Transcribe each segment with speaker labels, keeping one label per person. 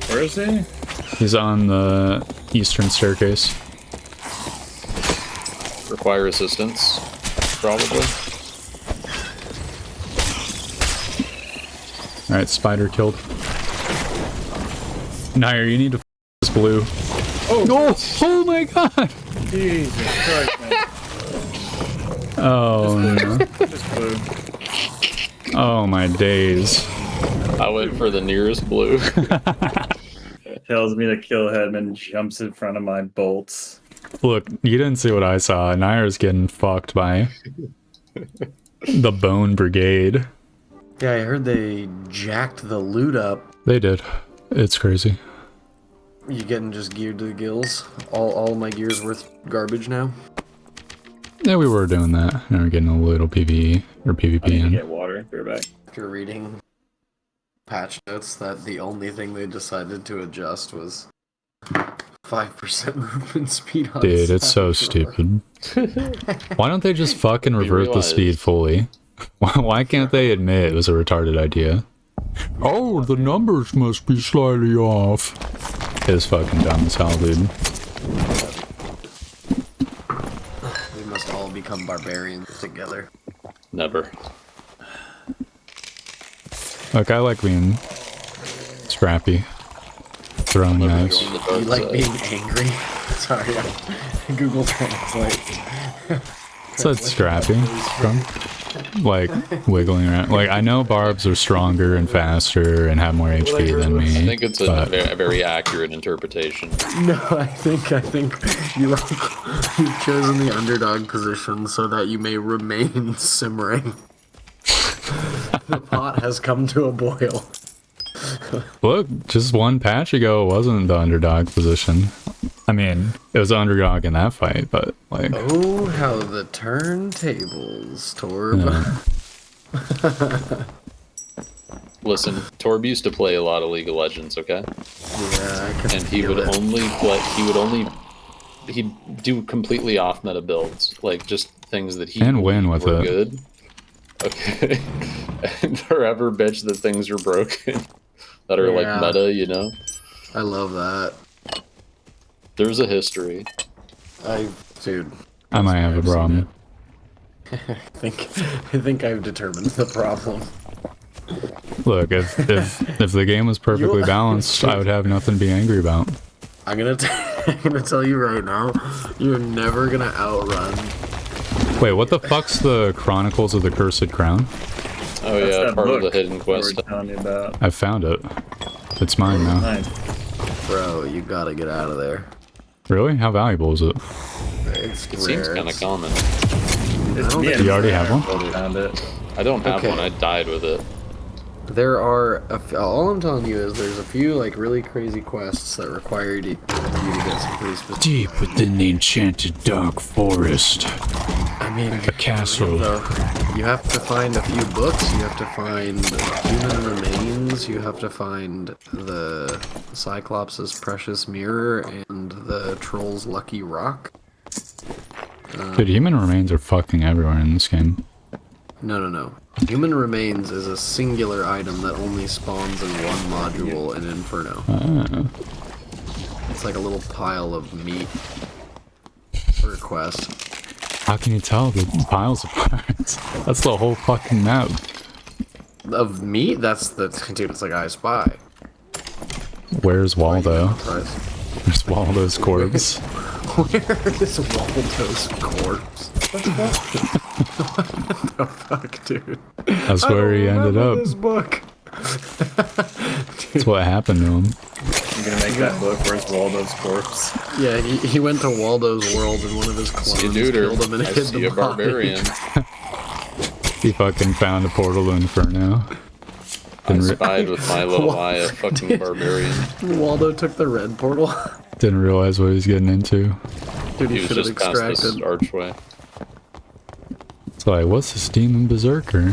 Speaker 1: Where is he?
Speaker 2: He's on the eastern staircase.
Speaker 3: Require assistance, probably.
Speaker 2: Alright, spider killed. Nair, you need to this blue.
Speaker 1: Oh,
Speaker 2: Oh, oh my god!
Speaker 1: Jesus Christ, man.
Speaker 2: Oh no.
Speaker 1: Just blue.
Speaker 2: Oh my days.
Speaker 3: I went for the nearest blue.
Speaker 1: Tells me to kill him and jumps in front of my bolts.
Speaker 2: Look, you didn't see what I saw. Nair's getting fucked by the Bone Brigade.
Speaker 4: Yeah, I heard they jacked the loot up.
Speaker 2: They did. It's crazy.
Speaker 4: You getting just geared to the gills? All my gear's worth garbage now?
Speaker 2: Yeah, we were doing that. And we're getting a little PvE or PvP
Speaker 1: I need to
Speaker 2: in.
Speaker 1: get water. Be right back.
Speaker 4: After reading patch notes that the only thing they decided to adjust was 5% movement speed on
Speaker 2: Dude, it's so
Speaker 4: Saturn.
Speaker 2: stupid. Why don't they just fucking revert the
Speaker 3: realize-
Speaker 2: speed fully? Why can't they admit it was a retarded idea? Oh, the numbers must be slightly off. It's fucking dumb as hell, dude.
Speaker 4: We must all become barbarians together.
Speaker 3: Never.
Speaker 2: Look, I like being scrappy. Throwing
Speaker 3: Never
Speaker 2: knives.
Speaker 3: join the dark
Speaker 4: You like
Speaker 3: side.
Speaker 4: being angry? Sorry, Google Translate.
Speaker 2: So it's scrappy. Like, wiggling around. Like, I know barbs are stronger and faster and have more HP than me.
Speaker 3: I think it's a
Speaker 2: but
Speaker 3: very accurate interpretation.
Speaker 4: No, I think you like you've chosen the underdog position so that you may remain simmering. The pot has come to a boil.
Speaker 2: look, just one patch ago, it wasn't the underdog position. I mean, it was the underdog in that fight, but, like...
Speaker 4: Oh, how the turntables, Torb.
Speaker 2: Yeah.
Speaker 3: Listen, Torb used to play a lot of League of Legends, okay?
Speaker 4: Yeah, I can
Speaker 3: And he
Speaker 4: feel
Speaker 3: would
Speaker 4: it.
Speaker 3: he'd do completely off meta builds, like just things that he
Speaker 2: And win with
Speaker 3: were
Speaker 2: it.
Speaker 3: good. Okay. And forever bitch that things are broken. That are
Speaker 4: Yeah.
Speaker 3: like meta, you know?
Speaker 4: I love that.
Speaker 3: There's a history.
Speaker 4: Dude,
Speaker 2: I might have a
Speaker 4: I've seen
Speaker 2: problem.
Speaker 4: I think I've determined the problem.
Speaker 2: Look, if the game was perfectly balanced, I would have nothing to be angry about.
Speaker 4: I'm gonna tell you right now, you're never gonna outrun.
Speaker 2: Wait, what the fuck's the Chronicles of the Cursed Crown?
Speaker 3: Oh
Speaker 1: That's
Speaker 3: yeah,
Speaker 1: that
Speaker 3: part of the
Speaker 1: book
Speaker 3: hidden
Speaker 1: we
Speaker 3: quest.
Speaker 1: were telling you about.
Speaker 2: I found it. It's mine now.
Speaker 1: Nice.
Speaker 4: Bro, you gotta get out of there.
Speaker 2: Really? How valuable is it?
Speaker 4: It's
Speaker 3: It seems
Speaker 4: rare.
Speaker 3: kind of common.
Speaker 1: It's
Speaker 4: don't
Speaker 1: me
Speaker 4: think
Speaker 1: and
Speaker 2: you already have one?
Speaker 1: both found it.
Speaker 3: I don't have
Speaker 4: Okay.
Speaker 3: one. I died with it.
Speaker 4: There are all I'm telling you is there's a few like really crazy quests that require you to get some pretty specific.
Speaker 2: Deep within the enchanted dark forest,
Speaker 4: I mean,
Speaker 2: a castle.
Speaker 4: though, you have to find a few books. You have to find human remains. You have to find the Cyclops' precious mirror and the troll's lucky rock.
Speaker 2: Dude, human remains are fucking everywhere in this game.
Speaker 4: No. Human remains is a singular item that only spawns in one module in Inferno.
Speaker 2: Ah.
Speaker 4: It's like a little pile of meat for a quest.
Speaker 2: How can you tell the piles of parts? That's the whole fucking map.
Speaker 4: Of meat? That's the dude. It's like I Spy.
Speaker 2: Where's Waldo?
Speaker 4: Price.
Speaker 2: Where's Waldo's corpse?
Speaker 4: Where is Waldo's corpse? What the fuck, dude?
Speaker 2: That's where he ended
Speaker 4: Remember
Speaker 2: up.
Speaker 4: This book.
Speaker 2: That's what happened to him.
Speaker 1: I'm gonna make that book. Where's Waldo's corpse?
Speaker 4: Yeah, he went to Waldo's world and one of his clones
Speaker 3: See a neuter.
Speaker 4: killed him and
Speaker 3: I
Speaker 4: hid
Speaker 3: see
Speaker 4: the
Speaker 3: a
Speaker 4: body.
Speaker 3: barbarian.
Speaker 2: He fucking found a portal to Inferno.
Speaker 3: I
Speaker 2: Didn't,
Speaker 3: spied with my little eye a fucking barbarian.
Speaker 4: Waldo took the red portal.
Speaker 2: didn't realize what he was getting into.
Speaker 4: Dude,
Speaker 3: He
Speaker 4: he
Speaker 3: was
Speaker 4: should have
Speaker 3: just past this
Speaker 4: extracted.
Speaker 3: archway.
Speaker 2: It's like, what's this demon berserker?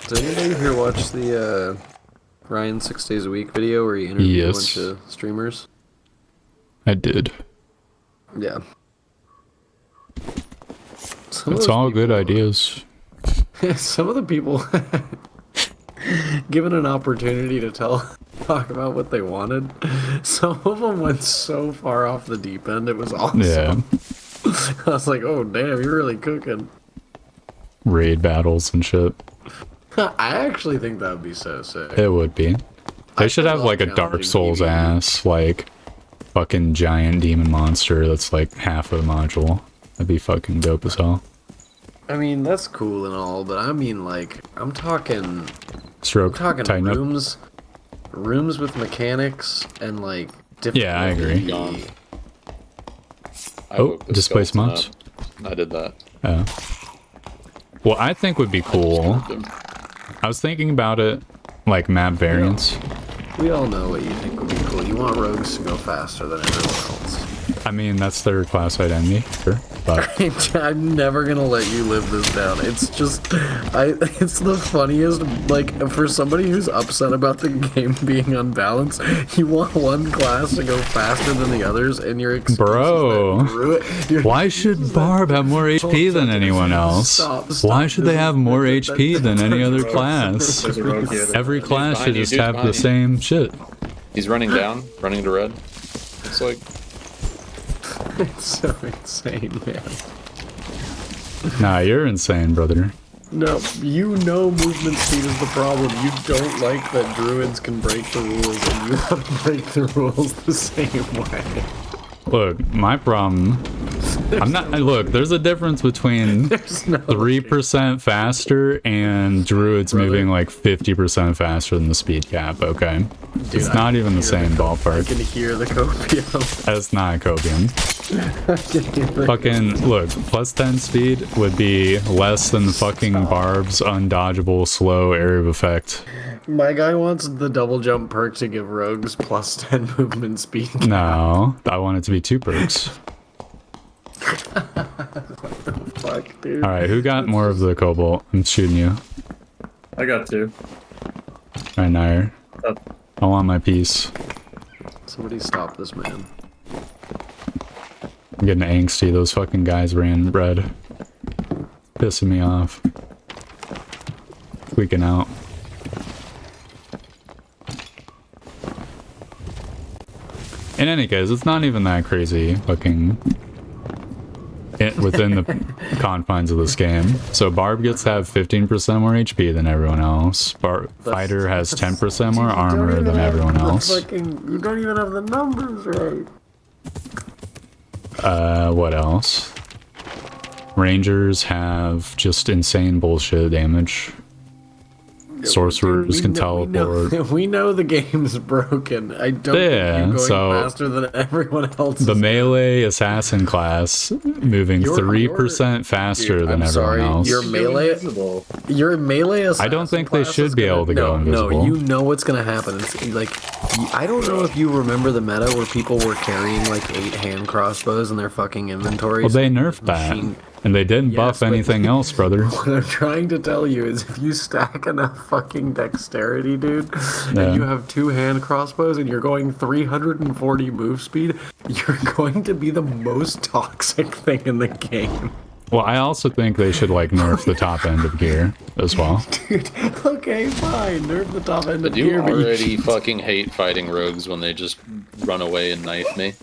Speaker 4: Did anybody here watch the Ryan 6 Days a Week video where he interviewed
Speaker 2: Yes.
Speaker 4: a bunch of streamers?
Speaker 2: I did.
Speaker 4: Yeah. Some of
Speaker 2: It's
Speaker 4: those
Speaker 2: all good
Speaker 4: people-
Speaker 2: ideas.
Speaker 4: Some of the people given an opportunity to talk about what they wanted, some of them went so far off the deep end. It was awesome.
Speaker 2: Yeah.
Speaker 4: I was like, oh damn, you're really cooking.
Speaker 2: Raid battles and shit.
Speaker 4: I actually think that would be so sick.
Speaker 2: It would be. They should have
Speaker 4: love
Speaker 2: like a Dark
Speaker 4: challenging
Speaker 2: Souls
Speaker 4: PvE.
Speaker 2: ass, like fucking giant demon monster that's like half a module. That'd be fucking dope as hell.
Speaker 4: I mean, that's cool and all, but I mean, like, I'm talking
Speaker 2: Stroke,
Speaker 4: talking
Speaker 2: tighten up.
Speaker 4: rooms with mechanics and like different.
Speaker 2: Yeah, I agree.
Speaker 3: Gone. I
Speaker 2: Oh,
Speaker 3: woke the
Speaker 2: displace
Speaker 3: skeleton
Speaker 2: mods.
Speaker 3: up. I did that.
Speaker 2: Yeah. What I think would be cool,
Speaker 3: Them.
Speaker 2: I was thinking about it, like map variants.
Speaker 4: We all know what you think would be cool. You want rogues to go faster than everyone else.
Speaker 2: I mean, that's their class identity, sure. But
Speaker 4: I'm never gonna let you live this down. It's just, it's the funniest. Like, for somebody who's upset about the game being unbalanced, you want one class to go faster than the others, and your excuse
Speaker 2: Bro,
Speaker 4: is that Druid- your
Speaker 2: why
Speaker 4: excuse
Speaker 2: should
Speaker 4: is
Speaker 2: Barb
Speaker 4: that-
Speaker 2: have more HP than anyone else?
Speaker 4: Stop.
Speaker 2: Why should they have more HP than any other
Speaker 1: There's
Speaker 2: class?
Speaker 1: a rogue here.
Speaker 2: Every class should
Speaker 3: behind you,
Speaker 2: just
Speaker 3: dude's
Speaker 2: have the
Speaker 3: behind you.
Speaker 2: same shit.
Speaker 3: He's running down, running to red. It's like,
Speaker 4: It's so insane, man.
Speaker 2: Nah, you're insane, brother.
Speaker 4: No, you know movement speed is the problem. You don't like that druids can break the rules, and you want to break the rules the same way.
Speaker 2: Look, my problem. I'm not. Look, there's a difference between
Speaker 4: There's no
Speaker 2: 3% faster and druids moving like 50% faster than the speed cap. Okay,
Speaker 4: Dude,
Speaker 2: it's
Speaker 4: I
Speaker 2: not
Speaker 4: can
Speaker 2: even the
Speaker 4: hear
Speaker 2: same
Speaker 4: I
Speaker 2: ballpark.
Speaker 4: can hear the copium.
Speaker 2: That's not copium.
Speaker 4: I can hear the
Speaker 2: Fucking look, plus 10 speed would be less than fucking Barb's undodgeable slow area of effect.
Speaker 4: My guy wants the double jump perk to give rogues plus 10 movement speed.
Speaker 2: No, I want it to be 2 perks.
Speaker 4: Fuck, dude.
Speaker 2: All right, who got more of the cobalt? I'm shooting you.
Speaker 1: I got 2.
Speaker 2: Right, Nair.
Speaker 1: Oh,
Speaker 2: I want my piece.
Speaker 4: Somebody stop this man.
Speaker 2: I'm getting angsty. Those fucking guys ran red. Pissing me off. Tweaking out. In any case, it's not even that crazy fucking within the confines of this game. So Barb gets to have 15% more HP than everyone else. Fighter has 10% more armor than everyone else.
Speaker 4: You don't even have the numbers right.
Speaker 2: What else? Rangers have just insane bullshit damage. Sorcerers can teleport.
Speaker 4: We know the game's broken. I don't
Speaker 2: Yeah,
Speaker 4: think you're going
Speaker 2: so
Speaker 4: faster than everyone else.
Speaker 2: The melee assassin class moving
Speaker 4: You're-
Speaker 2: 3% faster
Speaker 4: Dude,
Speaker 2: than
Speaker 4: I'm
Speaker 2: everyone
Speaker 4: sorry,
Speaker 2: else.
Speaker 4: Your melee,
Speaker 1: invisible.
Speaker 4: your melee assassin
Speaker 2: I don't think they
Speaker 4: class
Speaker 2: should
Speaker 4: is
Speaker 2: be
Speaker 4: gonna-
Speaker 2: able to go invisible.
Speaker 4: No, you know what's gonna happen. It's like, I don't know if you remember the meta where people were carrying like 8 hand crossbows in their fucking inventories.
Speaker 2: Well, they nerfed that.
Speaker 4: Machine-
Speaker 2: And they didn't
Speaker 4: Yes,
Speaker 2: buff
Speaker 4: but-
Speaker 2: anything else, brother.
Speaker 4: What I'm trying to tell you is if you stack enough fucking dexterity, dude,
Speaker 2: Yeah.
Speaker 4: and you have 2 hand crossbows and you're going 340 move speed, you're going to be the most toxic thing in the game.
Speaker 2: Well, I also think they should like nerf the top end of gear as well.
Speaker 4: Dude, okay, fine. Nerf the top end
Speaker 3: but
Speaker 4: of
Speaker 3: you
Speaker 4: gear, but
Speaker 3: already fucking hate fighting rogues when they just run away and knife me.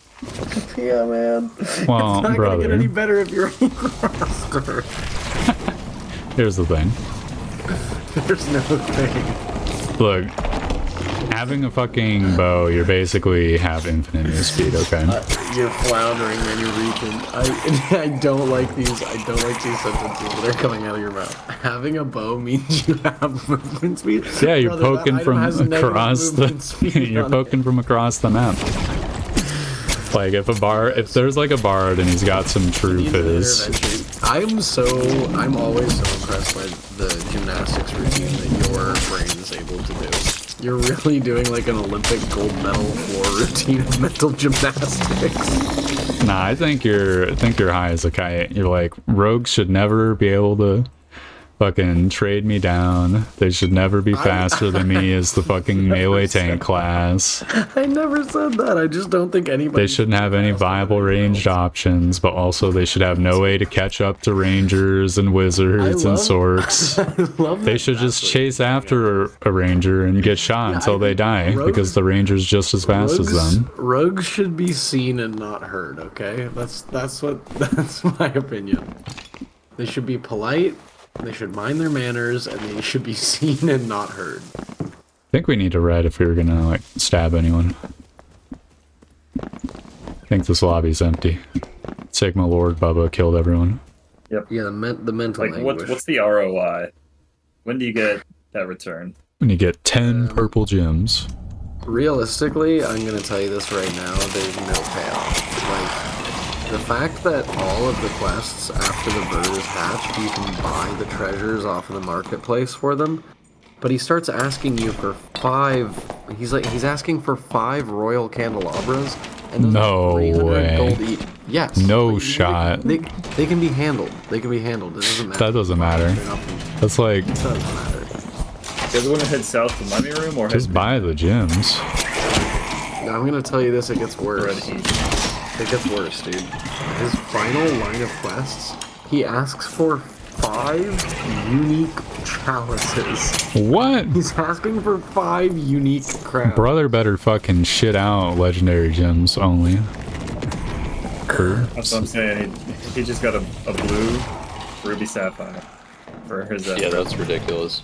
Speaker 4: yeah, man.
Speaker 2: Well,
Speaker 4: It's not gonna
Speaker 2: brother.
Speaker 4: get any better if you're faster.
Speaker 2: Here's the thing.
Speaker 4: There's no thing.
Speaker 2: Look, having a fucking bow, you're basically have infinite move speed, okay?
Speaker 4: You're floundering and you're reaching. I don't like these. I don't like these sentences that are coming out of your mouth. Having a bow means you have movement speed.
Speaker 2: Yeah, you're
Speaker 4: Brother, that
Speaker 2: poking
Speaker 4: item
Speaker 2: from
Speaker 4: has negative
Speaker 2: across the.
Speaker 4: movement speed
Speaker 2: You're
Speaker 4: on
Speaker 2: poking from across the map. Like if there's like a bard and he's got some true
Speaker 4: it.
Speaker 2: fizz.
Speaker 4: I'm always so impressed by the gymnastics routine that your brain is able to do. You're really doing like an Olympic gold medal floor routine of mental gymnastics.
Speaker 2: Nah, I think you're high as a kite. You're like rogues should never be able to Fucking trade me down. They should never be faster than me as the fucking melee tank class.
Speaker 4: I never said that. I just don't think anybody.
Speaker 2: They shouldn't have any viable ranged options, but also they should have no way to catch up to rangers and wizards and sorks. They should just chase after a ranger and get shot until they die, because the ranger's just as fast as them.
Speaker 4: Rogues should be seen and not heard. Okay, that's my opinion. They should be polite. They should mind their manners, and they should be seen and not heard.
Speaker 2: I think we need a red if we were gonna, like, stab anyone. I think this lobby's empty. Sigma Lord Bubba killed everyone.
Speaker 1: Yep.
Speaker 4: Yeah, the mental
Speaker 1: Like,
Speaker 4: anguish.
Speaker 1: what's the ROI? When do you get that return?
Speaker 2: When you get 10 purple gems.
Speaker 4: Realistically, I'm gonna tell you this right now, there's no payoff. Like, the fact that all of the quests after the bird is hatched, you can buy the treasures off of the marketplace for them, but he starts asking you for 5, he's asking for 5 royal candelabras, and those
Speaker 2: No
Speaker 4: are 300
Speaker 2: way.
Speaker 4: gold each. Yes.
Speaker 2: No
Speaker 4: like,
Speaker 2: shot.
Speaker 4: They can be handled. They can be handled. It doesn't matter.
Speaker 2: That doesn't matter.
Speaker 4: They're not-
Speaker 2: That's like,
Speaker 4: It doesn't matter.
Speaker 1: You guys want to head south to Mummy Room or
Speaker 2: just
Speaker 1: head
Speaker 2: buy the gems.
Speaker 4: Now, I'm gonna tell you this, it gets worse.
Speaker 1: Red Heat?
Speaker 4: It gets worse, dude. His final line of quests, he asks for 5 unique chalices.
Speaker 2: What?
Speaker 4: He's asking for 5 unique crowns.
Speaker 2: Brother better fucking shit out legendary gems only.
Speaker 1: That's what I'm saying. He just got a blue ruby sapphire for his.
Speaker 3: Yeah, that's ridiculous.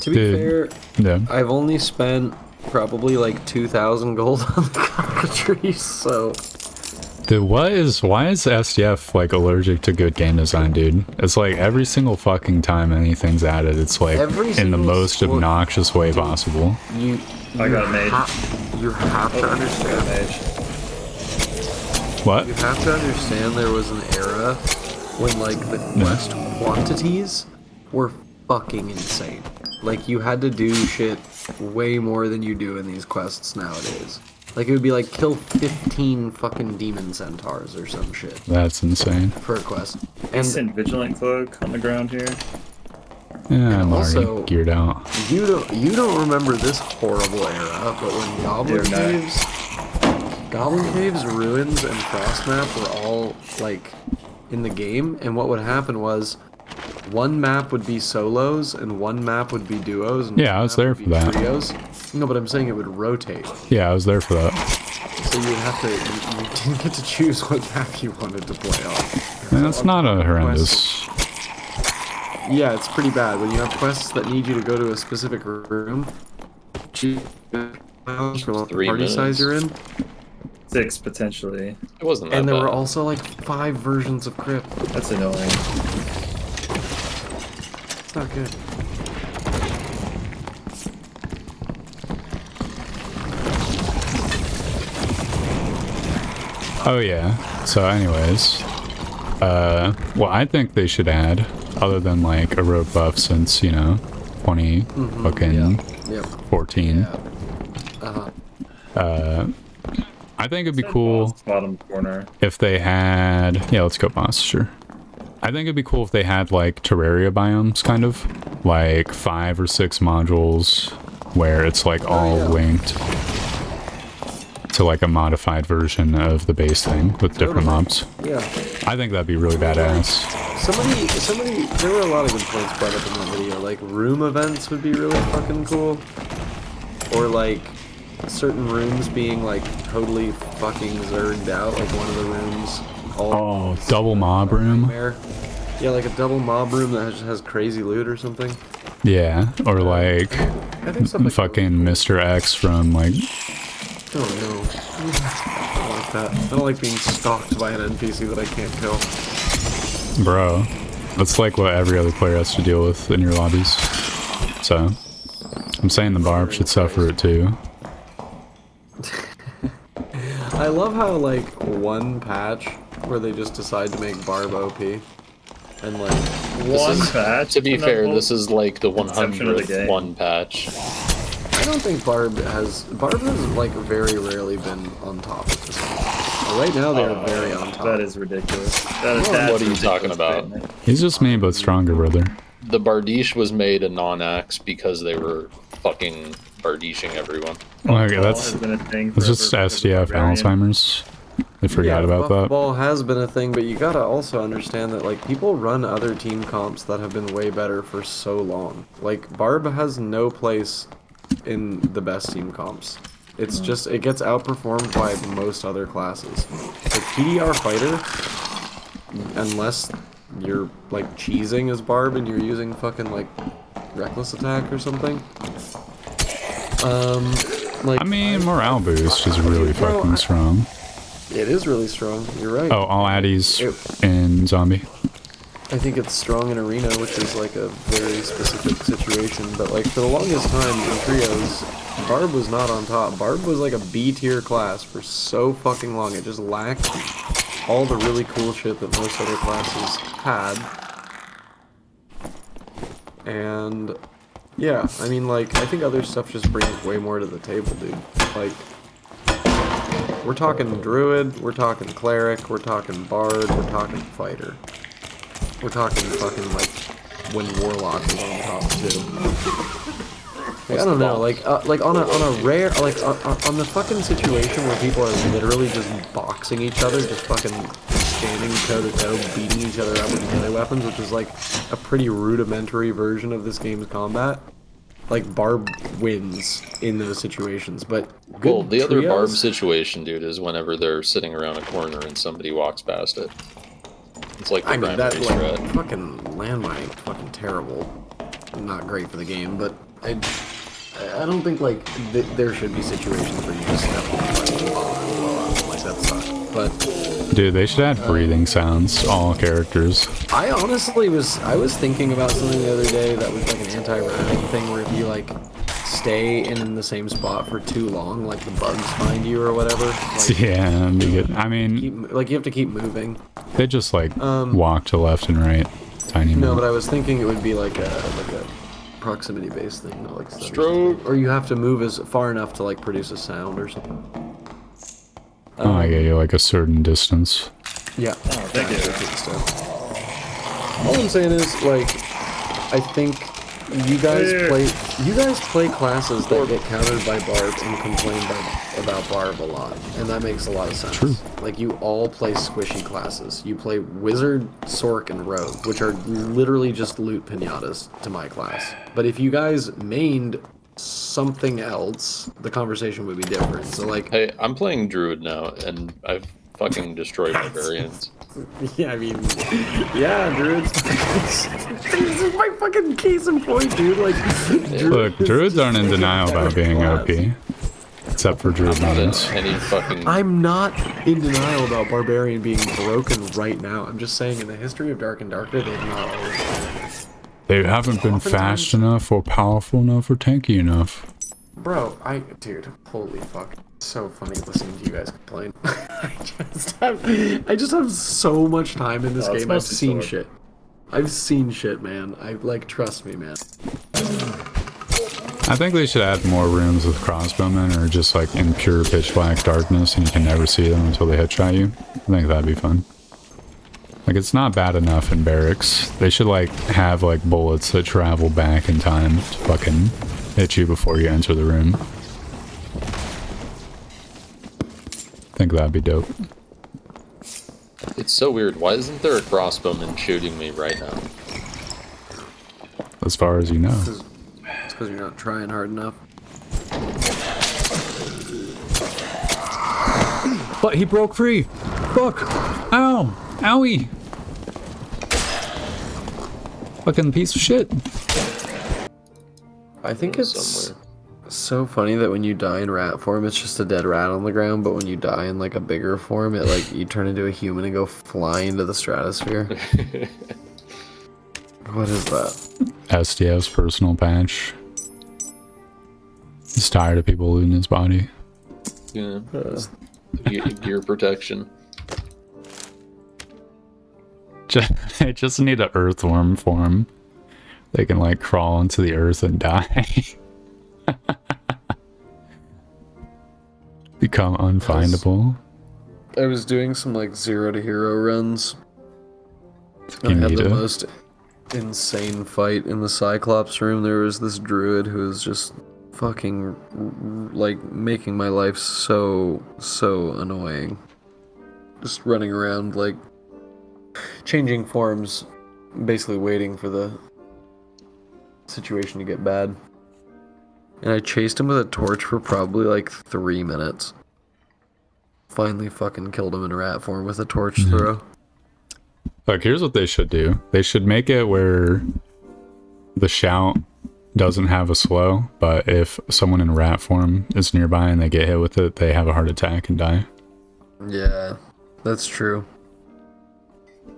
Speaker 4: To be fair,
Speaker 2: Yeah.
Speaker 4: I've only spent probably like 2,000 gold on the cockatrice, so...
Speaker 2: Dude, why is SDF like allergic to good game design, dude? It's like every single fucking time anything's added, it's like in the most obnoxious way possible.
Speaker 1: I got a mage.
Speaker 4: You have to understand.
Speaker 2: What?
Speaker 4: You have to understand there was an era when like the quest quantities were fucking insane. Like you had to do shit way more than you do in these quests nowadays. Like it would be like kill 15 fucking demon centaurs or some shit
Speaker 2: That's insane.
Speaker 4: for a quest.
Speaker 1: And send vigilant cloak on the ground here.
Speaker 2: Yeah, I'm
Speaker 4: also-
Speaker 2: already geared out.
Speaker 4: You don't remember this horrible era, but when Goblin Caves, Ruins, and Frostmap were all like in the game, and what would happen was one map would be solos and one map would be duos. And
Speaker 2: Yeah, I
Speaker 4: one
Speaker 2: was
Speaker 4: map
Speaker 2: there
Speaker 4: would
Speaker 2: for
Speaker 4: be
Speaker 2: that.
Speaker 4: Trios. No, but I'm saying it would rotate,
Speaker 2: Yeah, I was there for that.
Speaker 4: so you'd have to. You didn't get to choose what map you wanted to play on.
Speaker 2: And that's not a horrendous.
Speaker 4: Yeah, it's pretty bad when you have quests that need you to go to a specific room. For what
Speaker 3: 3
Speaker 4: party size
Speaker 3: minutes.
Speaker 4: you're in.
Speaker 1: 6 potentially.
Speaker 3: It wasn't that
Speaker 4: And there
Speaker 3: bad.
Speaker 4: were also like 5 versions of Crypt.
Speaker 1: That's annoying.
Speaker 4: It's not good.
Speaker 2: Oh yeah. So anyways, well I think they should add, other than like a rogue buff since, you know, 20 fucking
Speaker 4: Yep.
Speaker 2: 14.
Speaker 4: Uh-huh.
Speaker 2: I think it'd be cool
Speaker 1: Bottom corner.
Speaker 2: if they had, yeah, let's go boss, sure. I think it'd be cool if they had like Terraria biomes, kind of like 5 or 6 modules where it's like all
Speaker 4: yeah.
Speaker 2: linked to like a modified version of the base thing with different mobs.
Speaker 4: Yeah.
Speaker 2: I think that'd be really badass.
Speaker 4: Somebody, there were a lot of good points brought up in that video. Like, room events would be really fucking cool. Or, like, certain rooms being, like, totally fucking zerged out. Like, one of the rooms.
Speaker 2: Oh, double mob room.
Speaker 4: Nightmare. Yeah, like a double mob room that has crazy loot or something.
Speaker 2: Yeah, or like
Speaker 4: I think something
Speaker 2: fucking Mr. X from like.
Speaker 4: I don't know. I don't like that. I don't like being stalked by an NPC that I can't kill.
Speaker 2: Bro, that's like what every other player has to deal with in your lobbies. So, I'm saying the barb should suffer it too.
Speaker 4: I love how, like, one patch where they just decide to make Barb OP. And, like,
Speaker 1: One patch.
Speaker 3: To be fair,
Speaker 1: Another
Speaker 3: this is like the
Speaker 1: conception of the
Speaker 3: 100th
Speaker 1: game.
Speaker 3: one patch.
Speaker 4: I don't think Barb has, like, very rarely been on top at this point. Right now they are very on top.
Speaker 1: That is ridiculous. That's
Speaker 3: What are you
Speaker 1: ridiculous
Speaker 3: talking about?
Speaker 1: statement.
Speaker 2: He's just me, but stronger, brother.
Speaker 3: The Bardiche was made a non-axe because they were fucking Bardishing everyone.
Speaker 2: Okay,
Speaker 1: Ball
Speaker 2: that's
Speaker 1: has been a thing
Speaker 2: just
Speaker 1: forever because of
Speaker 2: SDF
Speaker 1: Barbarian.
Speaker 2: Alzheimer's. I forgot about that.
Speaker 4: Buffball has been a thing, but you gotta also understand that like people run other team comps that have been way better for so long. Like Barb has no place in the best team comps. It's just it gets outperformed by most other classes. Like PDR fighter, unless you're like cheesing as Barb and you're using fucking like reckless attack or something. Like
Speaker 2: I mean, morale boost is really fucking strong.
Speaker 4: it is really strong. You're right.
Speaker 2: Oh, all addies in zombie.
Speaker 4: I think it's strong in arena, which is like a very specific situation. But like for the longest time in trios, Barb was not on top. Barb was like a B tier class for so fucking long. It just lacked all the really cool shit that most other classes had. And yeah, I mean like I think other stuff just brings way more to the table, dude. Like we're talking druid, we're talking cleric, we're talking bard, we're talking fighter. We're talking fucking like when warlock is on top too. Like, I don't know, like on a rare like on the fucking situation where people are literally just boxing each other, just fucking standing toe to toe, beating each other up with melee weapons, which is like a pretty rudimentary version of this game's combat. Like Barb wins in those situations, but
Speaker 3: Well, the other Barb
Speaker 4: trios-
Speaker 3: situation, dude, is whenever they're sitting around a corner and somebody walks past it. It's like the
Speaker 4: I mean, that
Speaker 3: primary
Speaker 4: like
Speaker 3: strat.
Speaker 4: fucking landmine, fucking terrible. Not great for the game, but I don't think like there should be situations where you just step on the fucking bomb and blow up. Like that sucks. But
Speaker 2: Dude, they should add breathing sounds, all characters.
Speaker 4: I honestly was thinking about something the other day that was like an anti-routing thing where if you like stay in the same spot for too long, like the bugs find you or whatever. Like,
Speaker 2: Yeah, that'd be good. I mean,
Speaker 4: you have to keep moving.
Speaker 2: they just like walk to left and right. Tiny
Speaker 4: No,
Speaker 2: amount.
Speaker 4: but I was thinking it would be like a proximity-based thing, not like stealth
Speaker 3: Stroke.
Speaker 4: or you have to move as far enough to like produce a sound or something.
Speaker 2: Oh, I get you like a certain distance.
Speaker 4: Yeah.
Speaker 1: thank you.
Speaker 4: All I'm saying is, like, I think you guys play classes that get countered by Barb and complain about Barb a lot, and that makes a lot of sense.
Speaker 2: True.
Speaker 4: Like, you all play squishy classes. You play Wizard, Sork, and Rogue, which are literally just loot pinatas to my class. But if you guys mained something else, the conversation would be different. So, like,
Speaker 3: Hey, I'm playing Druid now, and I've fucking destroyed barbarians.
Speaker 4: yeah, I mean, yeah, Druids. This is my fucking case in point, dude. Like,
Speaker 2: Look, druids aren't in denial about being OP. Except for druid
Speaker 3: Not in
Speaker 2: mains.
Speaker 3: any fucking...
Speaker 4: I'm not in denial about Barbarian being broken right now. I'm just saying in the history of Dark and Darker, they've not always been.
Speaker 2: They haven't been fast enough or powerful enough or tanky enough.
Speaker 4: Bro, dude, holy fuck. It's so funny listening to you guys complain. I just have so much time in this
Speaker 1: Oh, it's
Speaker 4: game. I've
Speaker 1: mostly
Speaker 4: seen
Speaker 1: sword.
Speaker 4: shit. I've seen shit, man. Trust me, man.
Speaker 2: I think they should add more rooms with crossbowmen or just like in pure pitch black darkness and you can never see them until they headshot you. I think that'd be fun. Like, it's not bad enough in barracks. They should like have like bullets that travel back in time to fucking hit you before you enter the room. I think that'd be dope.
Speaker 3: It's so weird. Why isn't there a crossbowman shooting me right now?
Speaker 2: As far as you know.
Speaker 4: It's because you're not trying hard enough.
Speaker 2: But he broke free! Fuck! Ow! Owie! Fucking piece of shit.
Speaker 4: I think it's
Speaker 3: Somewhere.
Speaker 4: so funny that when you die in rat form, it's just a dead rat on the ground, but when you die in like a bigger form, it like you turn into a human and go fly into the stratosphere. What is that?
Speaker 2: SDF's personal patch. He's tired of people looting his body.
Speaker 3: Yeah. Gear protection.
Speaker 2: They just need an earthworm form. They can like crawl into the earth and die. Become unfindable.
Speaker 4: I was doing some like 0 to hero runs.
Speaker 2: You
Speaker 4: I had
Speaker 2: need
Speaker 4: the
Speaker 2: it.
Speaker 4: most insane fight in the Cyclops room. There was this druid who was just fucking like making my life so annoying. Just running around like changing forms, basically waiting for the situation to get bad. And I chased him with a torch for probably like 3 minutes. Finally fucking killed him in rat form with a torch throw.
Speaker 2: Look, here's what they should do. They should make it where the shout doesn't have a slow, but if someone in rat form is nearby and they get hit with it, they have a heart attack and die.
Speaker 4: Yeah, that's true.
Speaker 2: So,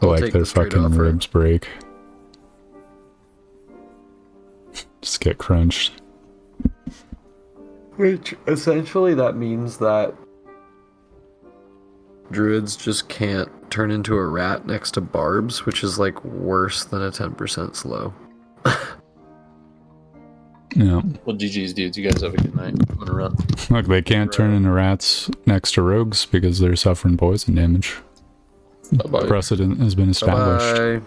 Speaker 4: I'll
Speaker 2: like
Speaker 4: take
Speaker 2: their
Speaker 4: the straight
Speaker 2: fucking
Speaker 4: offer.
Speaker 2: ribs break. Just get crunched.
Speaker 4: Which essentially that means that druids just can't turn into a rat next to barbs, which is like worse than a 10% slow.
Speaker 2: Yeah.
Speaker 3: Well, GG's, dudes. You guys have a good night. I'm gonna run.
Speaker 2: Look, they can't turn into rats next to rogues because they're suffering poison damage.
Speaker 3: Bye-bye.
Speaker 2: Precedent has been established.
Speaker 4: Bye.